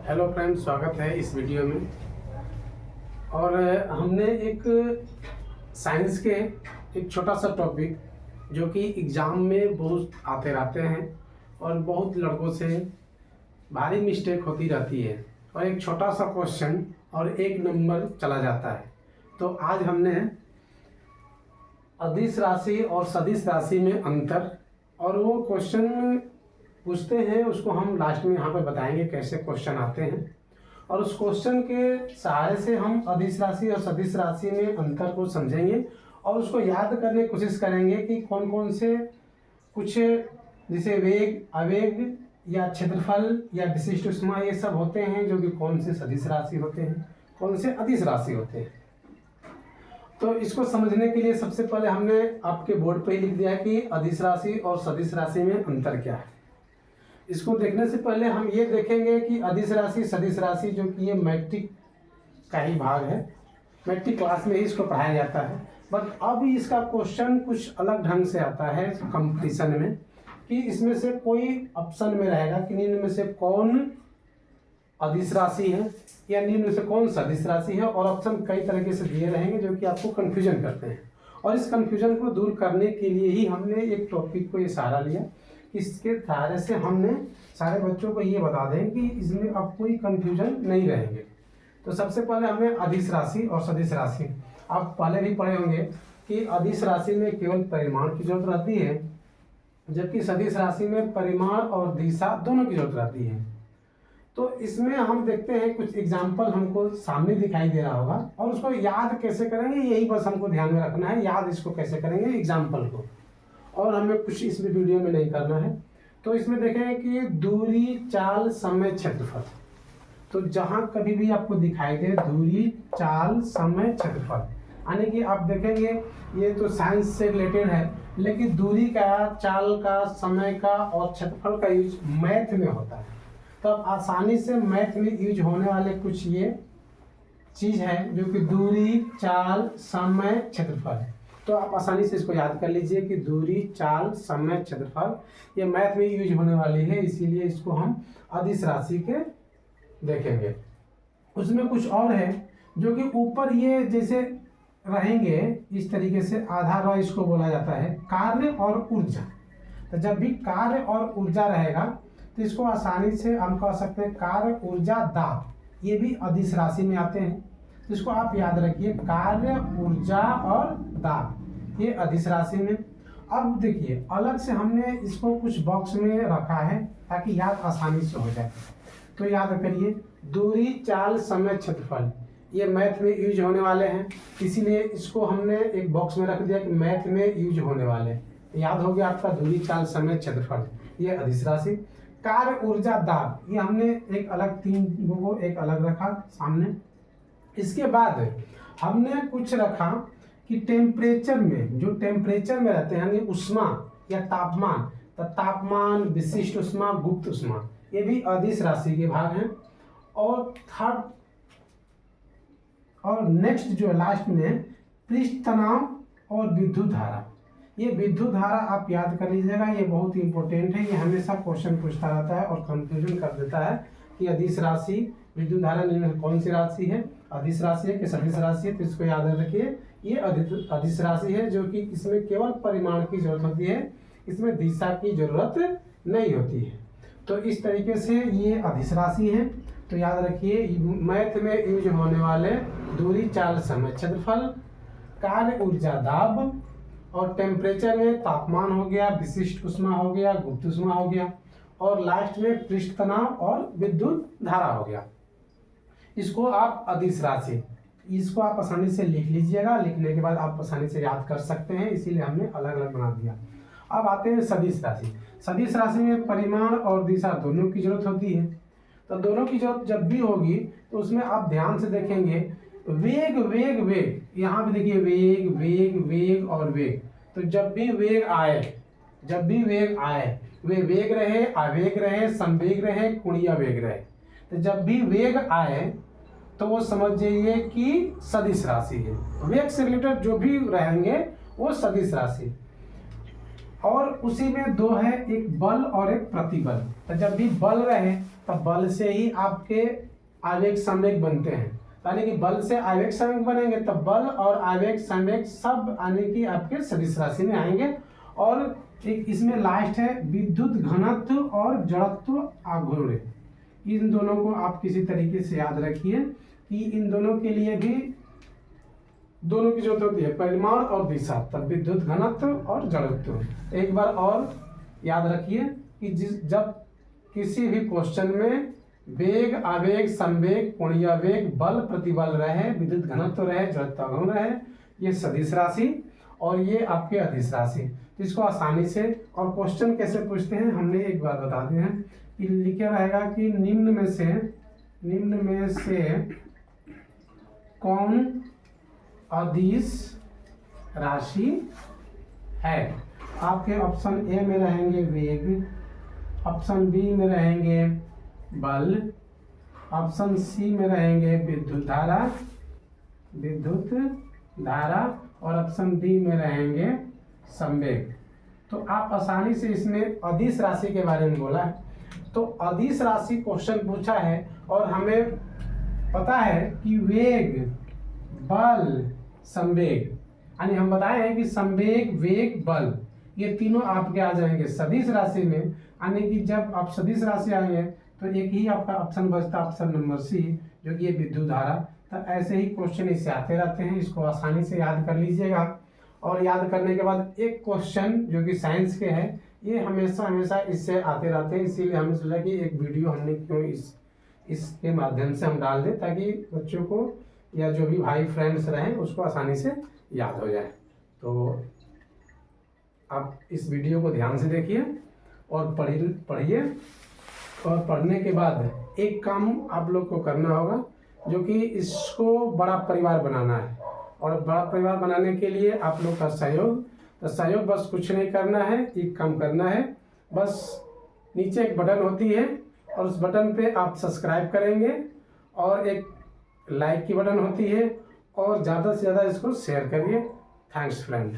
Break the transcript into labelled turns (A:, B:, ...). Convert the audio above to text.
A: Hello friends, स्वागत है इस वीडियो में। और हमने एक साइंस के एक छोटा सा टॉपिक जो कि एग्ज़ाम में बहुत आते रहते हैं और बहुत लड़कों से भारी मिस्टेक होती रहती है और एक छोटा सा क्वेश्चन और एक नंबर चला जाता है। तो आज हमने अदिश राशि और सदिश राशि में अंतर और वो क्वेश्चन पूछते हैं, उसको हम लास्ट में यहाँ पे बताएंगे कैसे क्वेश्चन आते हैं। और उस क्वेश्चन के सहारे से हम अदिश राशि और सदिश राशि में अंतर को समझेंगे और उसको याद करने की कोशिश करेंगे कि कौन कौन से कुछ जैसे वेग, आवेग या क्षेत्रफल या विशिष्ट ऊष्मा ये सब होते हैं जो कि कौन से सदिश राशि होते हैं, कौन से अदिश राशि होते हैं। तो इसको समझने के लिए सबसे पहले हमने आपके बोर्ड पे ही लिख दिया कि अदिश राशि और सदिश राशि में अंतर क्या है। इसको देखने से पहले हम ये देखेंगे कि अदिश राशि सदिश राशि जो कि ये मैट्रिक का ही भाग है, मैट्रिक क्लास में ही इसको पढ़ाया जाता है। बट अब इसका क्वेश्चन कुछ अलग ढंग से आता है कंपटीशन में कि इसमें से कोई ऑप्शन में रहेगा कि निम्न में से कौन अदिश राशि है या निम्न में से कौन सदिश राशि है, और ऑप्शन कई तरीके से दिए रहेंगे जो कि आपको कन्फ्यूजन करते हैं। और इस कन्फ्यूजन को दूर करने के लिए ही हमने एक टॉपिक को ये सहारा लिया। इसके सहारे से हमने सारे बच्चों को ये बता दें कि इसमें अब कोई कंफ्यूजन नहीं रहेंगे। तो सबसे पहले हमें अदिश राशि और सदिश राशि, आप पहले भी पढ़े होंगे कि अदिश राशि में केवल परिमाण की जरूरत रहती है, जबकि सदिश राशि में परिमाण और दिशा दोनों की जरूरत रहती है। तो इसमें हम देखते हैं कुछ एग्जाम्पल हमको सामने दिखाई दे रहा होगा और उसको याद कैसे करेंगे यही बस हमको ध्यान में रखना है। याद इसको कैसे करेंगे एग्जाम्पल को, और हमें कुछ इस वीडियो में नहीं करना है। तो इसमें देखें कि दूरी, चाल, समय, क्षेत्रफल। तो जहां कभी भी आपको दिखाई दे दूरी, चाल, समय, क्षेत्रफल, यानी कि आप देखेंगे ये तो साइंस से रिलेटेड है, लेकिन दूरी का, चाल का, समय का और क्षेत्रफल का यूज मैथ में होता है। तो अब आसानी से मैथ में यूज होने वाले कुछ ये चीज है जो कि दूरी, चाल, समय, क्षेत्रफल है। तो आप आसानी से इसको याद कर लीजिए कि दूरी, चाल, समय, क्षेत्रफल ये मैथ में यूज होने वाली है, इसीलिए इसको हम अदिश राशि के देखेंगे। उसमें कुछ और है जो कि ऊपर ये जैसे रहेंगे इस तरीके से, आधा र इसको बोला जाता है कार्य और ऊर्जा। तो जब भी कार्य और ऊर्जा रहेगा तो इसको आसानी से हम कह सकते हैं कार्य, ऊर्जा, दाब, ये भी अदिश राशि में आते हैं। तो इसको आप याद रखिए, कार्य, ऊर्जा और दाब ये अदिश राशि में। अब देखिए अलग से हमने इसको कुछ बॉक्स में रखा है ताकि याद आसानी से हो जाए। तो याद करिए दूरी, चाल, समय, क्षेत्रफल ये मैथ में यूज होने वाले हैं, इसीलिए इसको हमने एक बॉक्स में रख दिया कि मैथ में यूज होने वाले। याद हो गया आपका दूरी, चाल, समय, क्षेत्रफल ये अदिश राशि। कार्य, ऊर्जा, दाब ये हमने एक अलग, तीन को एक अलग रखा सामने। इसके बाद हमने कुछ रखा कि टेम्परेचर में, जो टेम्परेचर में रहते हैं यानी उष्मा या तापमान, तो तापमान, विशिष्ट उष्मा, गुप्त उष्मा ये भी अदिश राशि के भाग हैं। और थर्ड और नेक्स्ट जो लास्ट में पृष्ठ तनाव और विद्युत धारा, ये विद्युत धारा आप याद कर लीजिएगा, ये बहुत इंपॉर्टेंट है। ये हमेशा क्वेश्चन पूछता रहता है और कंफ्यूजन कर देता है कि अदिश राशि, विद्युत धारा निम्न कौन सी राशि है, अदिश राशि है कि सदिश राशि है। तो इसको याद रखिए ये अदिश राशि है जो कि इसमें केवल परिमाण की जरूरत होती है, इसमें दिशा की जरूरत नहीं होती है। तो इस तरीके से ये अदिश राशि है। तो याद रखिए मैथ में यूज होने वाले दूरी, चाल, समय, क्षेत्रफल, कार्य, ऊर्जा, दाब, और टेम्परेचर में तापमान हो गया, विशिष्ट उष्मा हो गया, गुप्त उष्मा हो गया, और लास्ट में पृष्ठ तनाव और विद्युत धारा हो गया। इसको आप अदिश राशि, इसको आप आसानी से लिख लीजिएगा, लिखने के बाद आप आसानी से याद कर सकते हैं, इसीलिए हमने अलग अलग बना दिया। अब आते हैं सदिश राशि। सदिश राशि में परिमाण और दिशा दोनों की जरूरत होती है। तो दोनों की जरूरत जब भी होगी तो उसमें आप ध्यान से देखेंगे वेग, वेग, वेग, यहाँ पे देखिए वेग, वेग, वेग और वेग। तो जब भी वेग आए, जब भी वेग आए, वे वेग रहे, आवेग रहे, संवेग रहे, कुणीय वेग रहे, तो जब भी वेग आए तो वो समझ जाइए कि सदिश राशि है। वेग से रिलेटेड जो भी रहेंगे वो सदिश राशि। और उसी में दो है, एक बल और एक प्रतिबल। तो जब भी बल रहे तब बल से ही आपके आवेग संवेग बनते हैं। यानी कि बल से आवेग संवेग बनेंगे तब बल और आवेग संवेग सब आने की आपके सदिश राशि में आएंगे। और एक इसमें लास्ट है विद्युत घनत्व और जड़त्व आघूर्ण। इन दोनों को आप किसी तरीके से याद रखिए कि इन दोनों के लिए भी दोनों की जरूरत होती है, परिमाण और दिशा, तब विद्युत घनत्व और जड़त्व। एक बार और याद रखिए कि जब किसी भी क्वेश्चन में वेग आवेग संवेग कोणीय वेग बल प्रतिबल रहे, विद्युत घनत्व रहे, जड़त्व आघूर्ण रहे, ये सदिश राशि और ये आपके अदिश राशि, तो इसको आसानी से। और क्वेश्चन कैसे पूछते हैं हमने एक बार बता दिया है कि लिखा रहेगा कि निम्न में से कौन अदिश राशि है। आपके ऑप्शन ए में रहेंगे वेग, ऑप्शन बी में रहेंगे बल, ऑप्शन सी में रहेंगे विद्युत धारा और ऑप्शन डी में रहेंगे संवेग। तो आप आसानी से इसमें अदिश राशि के बारे में बोला है, तो अदिश राशि क्वेश्चन पूछा है और हमें पता है कि वेग बल संवेग, यानी हम बताए हैं कि संवेग वेग बल ये तीनों आपके आ जाएंगे सदिश राशि में। यानी कि जब आप सदिश राशि आएंगे तो एक ही आपका ऑप्शन बचता है, ऑप्शन नंबर सी, जो कि ये विद्युत धारा। तो ऐसे ही क्वेश्चन इससे आते रहते हैं, इसको आसानी से याद कर लीजिएगा। और याद करने के बाद एक क्वेश्चन जो कि साइंस के हैं, ये हमेशा इससे आते रहते हैं, इसीलिए हमने सोचा कि एक वीडियो हमने क्यों इसके माध्यम से हम डाल दें ताकि बच्चों को या जो भी भाई फ्रेंड्स रहें उसको आसानी से याद हो जाए। तो आप इस वीडियो को ध्यान से देखिए और पढ़िए और पढ़ने के बाद एक काम आप लोग को करना होगा, जो कि इसको बड़ा परिवार बनाना है। और बड़ा परिवार बनाने के लिए आप लोग का सहयोग, तो सहयोग बस कुछ नहीं करना है, एक काम करना है, बस नीचे एक बटन होती है और उस बटन पे आप सब्सक्राइब करेंगे और एक लाइक की बटन होती है और ज़्यादा से ज़्यादा इसको शेयर करिए। Thanks friend.